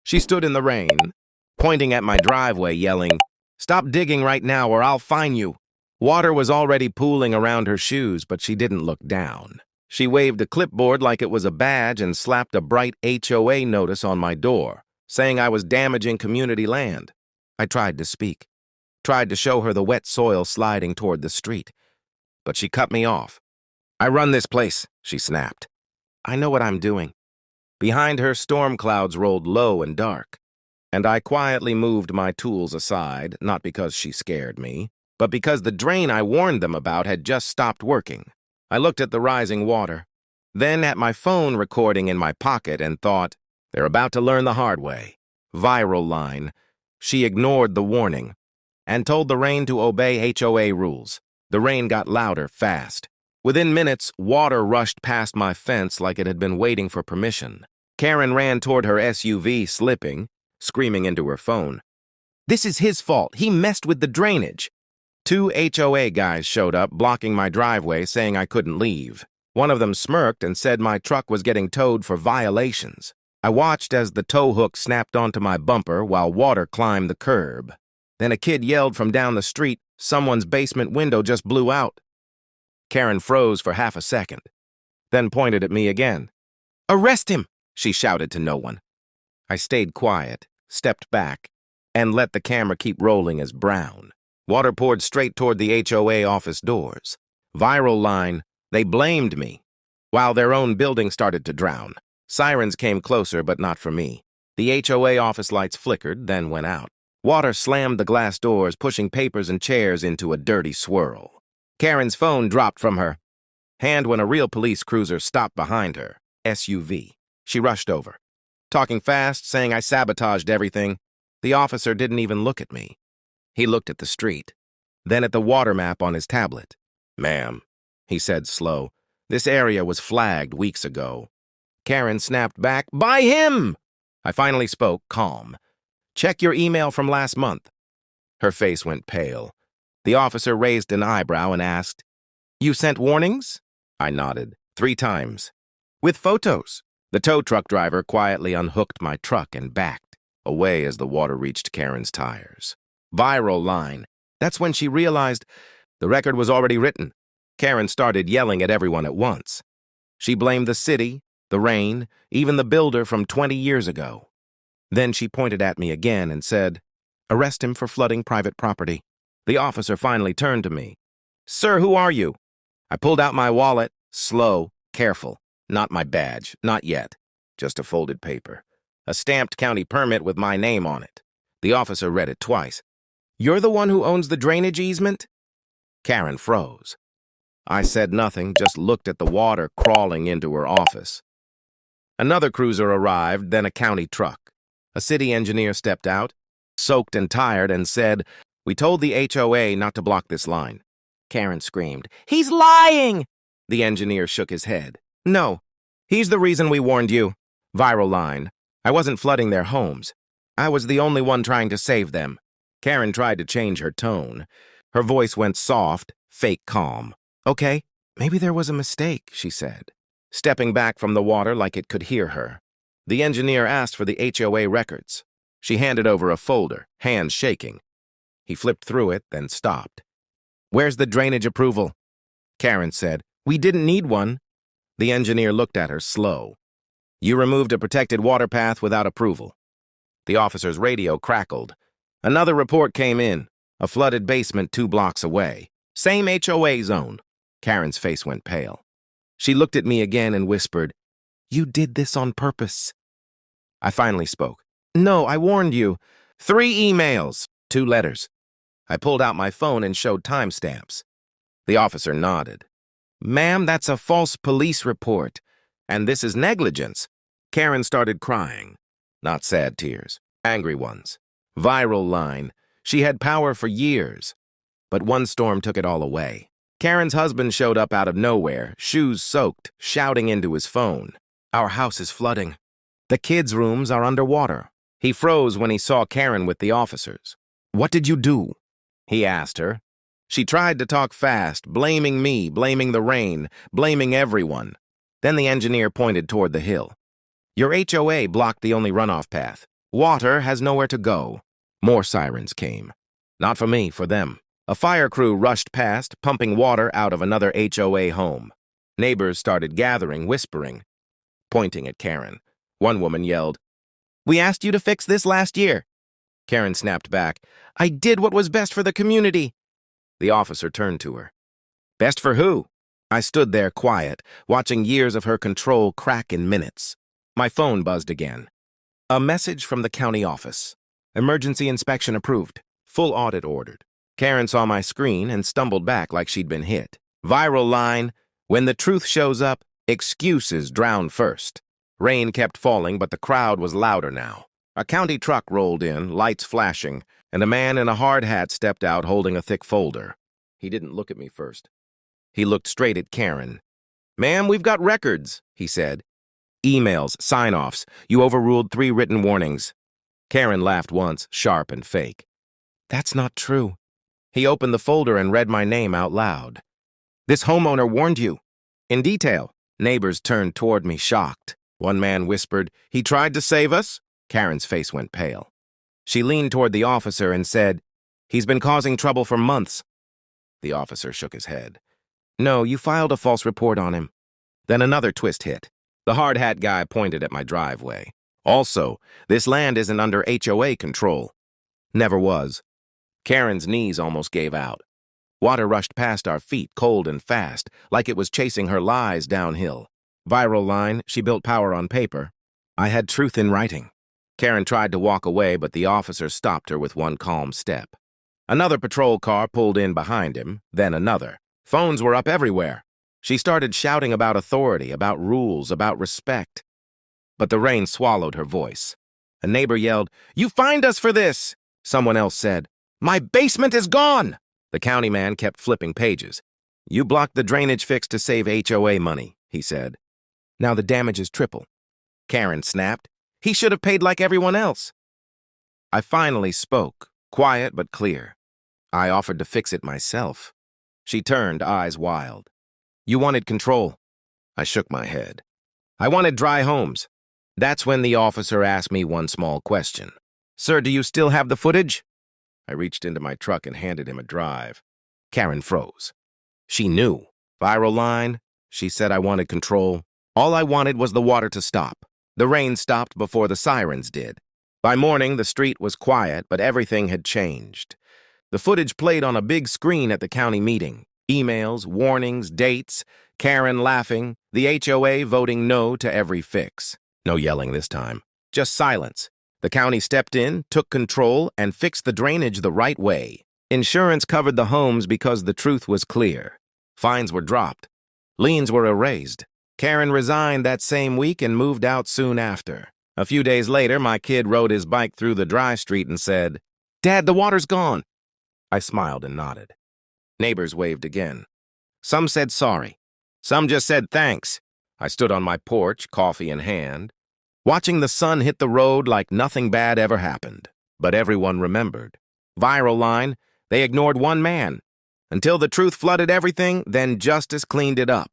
She stood in the rain, pointing at my driveway, yelling, "Stop digging right now or I'll fine you." Water was already pooling around her shoes, but she didn't look down. She waved a clipboard like it was a badge and slapped a bright HOA notice on my door, saying I was damaging community land. I tried to speak, tried to show her the wet soil sliding toward the street, but she cut me off. "I run this place," she snapped. "I know what I'm doing." Behind her, storm clouds rolled low and dark, and I quietly moved my tools aside, not because she scared me, but because the drain I warned them about had just stopped working. I looked at the rising water, then at my phone recording in my pocket and thought, they're about to learn the hard way. Viral line. She ignored the warning and told the rain to obey HOA rules. The rain got louder fast. Within minutes, water rushed past my fence like it had been waiting for permission. Karen ran toward her SUV, slipping, screaming into her phone. "This is his fault. He messed with the drainage." 2 HOA guys showed up, blocking my driveway, saying I couldn't leave. One of them smirked and said my truck was getting towed for violations. I watched as the tow hook snapped onto my bumper while water climbed the curb. Then a kid yelled from down the street, "Someone's basement window just blew out." Karen froze for half a second, then pointed at me again. "Arrest him!" she shouted to no one. I stayed quiet, stepped back, and let the camera keep rolling as brown. Water poured straight toward the HOA office doors. Viral line, they blamed me, while their own building started to drown. Sirens came closer, but not for me. The HOA office lights flickered, then went out. Water slammed the glass doors, pushing papers and chairs into a dirty swirl. Karen's phone dropped from her hand when a real police cruiser stopped behind her, SUV. She rushed over, talking fast, saying I sabotaged everything. The officer didn't even look at me. He looked at the street, then at the water map on his tablet. "Ma'am," he said slow, "this area was flagged weeks ago." Karen snapped back, "By him!" I finally spoke, calm. "Check your email from last month." Her face went pale. The officer raised an eyebrow and asked, "You sent warnings?" I nodded, 3 times. "With photos?" The tow truck driver quietly unhooked my truck and backed away as the water reached Karen's tires. Viral line. That's when she realized the record was already written. Karen started yelling at everyone at once. She blamed the city, the rain, even the builder from 20 years ago. Then she pointed at me again and said, "Arrest him for flooding private property." The officer finally turned to me. "Sir, who are you?" I pulled out my wallet, slow, careful. Not my badge, not yet. Just a folded paper. A stamped county permit with my name on it. The officer read it twice. "You're the one who owns the drainage easement?" Karen froze. I said nothing, just looked at the water crawling into her office. Another cruiser arrived, then a county truck. A city engineer stepped out, soaked and tired, and said, "We told the HOA not to block this line." Karen screamed, "He's lying!" The engineer shook his head. "No, he's the reason we warned you." Viral line. I wasn't flooding their homes. I was the only one trying to save them. Karen tried to change her tone. Her voice went soft, fake calm. "Okay, maybe there was a mistake," she said, stepping back from the water like it could hear her. The engineer asked for the HOA records. She handed over a folder, hands shaking. He flipped through it, then stopped. "Where's the drainage approval?" Karen said, "We didn't need one." The engineer looked at her, slow. "You removed a protected water path without approval." The officer's radio crackled. Another report came in, a flooded basement 2 blocks away. Same HOA zone. Karen's face went pale. She looked at me again and whispered, "You did this on purpose." I finally spoke. "No, I warned you. 3 emails, 2 letters." I pulled out my phone and showed timestamps. The officer nodded. "Ma'am, that's a false police report, and this is negligence." Karen started crying. Not sad tears, angry ones. Viral line. She had power for years, but one storm took it all away. Karen's husband showed up out of nowhere, shoes soaked, shouting into his phone. "Our house is flooding. The kids' rooms are underwater." He froze when he saw Karen with the officers. "What did you do?" he asked her. She tried to talk fast, blaming me, blaming the rain, blaming everyone. Then the engineer pointed toward the hill. "Your HOA blocked the only runoff path. Water has nowhere to go. More sirens came. Not for me, for them. A fire crew rushed past, pumping water out of another HOA home. Neighbors started gathering, whispering, pointing at Karen. One woman yelled, "We asked you to fix this last year." Karen snapped back, "I did what was best for the community." The officer turned to her. "Best for who?" I stood there quiet, watching years of her control crack in minutes. My phone buzzed again. A message from the county office. Emergency inspection approved. Full audit ordered. Karen saw my screen and stumbled back like she'd been hit. Viral line, "When the truth shows up, excuses drown first." Rain kept falling, but the crowd was louder now. A county truck rolled in, lights flashing, and a man in a hard hat stepped out holding a thick folder. He didn't look at me first. He looked straight at Karen. "Ma'am, we've got records," he said. "Emails, sign-offs. You overruled 3 written warnings." Karen laughed once, sharp and fake. "That's not true." He opened the folder and read my name out loud. "This homeowner warned you." In detail. Neighbors turned toward me, shocked. One man whispered, "He tried to save us?" Karen's face went pale. She leaned toward the officer and said, "He's been causing trouble for months." The officer shook his head. "No, you filed a false report on him." Then another twist hit. The hard hat guy pointed at my driveway. "Also, this land isn't under HOA control." Never was. Karen's knees almost gave out. Water rushed past our feet, cold and fast, like it was chasing her lies downhill. Viral line, "She built power on paper." I had truth in writing. Karen tried to walk away, but the officer stopped her with one calm step. Another patrol car pulled in behind him, then another. Phones were up everywhere. She started shouting about authority, about rules, about respect. But the rain swallowed her voice. A neighbor yelled, "You fined us for this!" Someone else said, "My basement is gone!" The county man kept flipping pages. "You blocked the drainage fix to save HOA money," he said. "Now the damage is triple." Karen snapped, "He should have paid like everyone else." I finally spoke, quiet but clear. I offered to fix it myself. She turned, eyes wild. "You wanted control." I shook my head. "I wanted dry homes." That's when the officer asked me one small question. "Sir, do you still have the footage?" I reached into my truck and handed him a drive. Karen froze. She knew. Viral line, she said I wanted control. All I wanted was the water to stop. The rain stopped before the sirens did. By morning, the street was quiet, but everything had changed. The footage played on a big screen at the county meeting. Emails, warnings, dates, Karen laughing, the HOA voting no to every fix. No yelling this time. Just silence. The county stepped in, took control, and fixed the drainage the right way. Insurance covered the homes because the truth was clear. Fines were dropped. Liens were erased. Karen resigned that same week and moved out soon after. A few days later, my kid rode his bike through the dry street and said, "Dad, the water's gone." I smiled and nodded. Neighbors waved again. Some said sorry. Some just said thanks. I stood on my porch, coffee in hand, watching the sun hit the road like nothing bad ever happened. But everyone remembered. Viral line, they ignored one man. Until the truth flooded everything, then justice cleaned it up.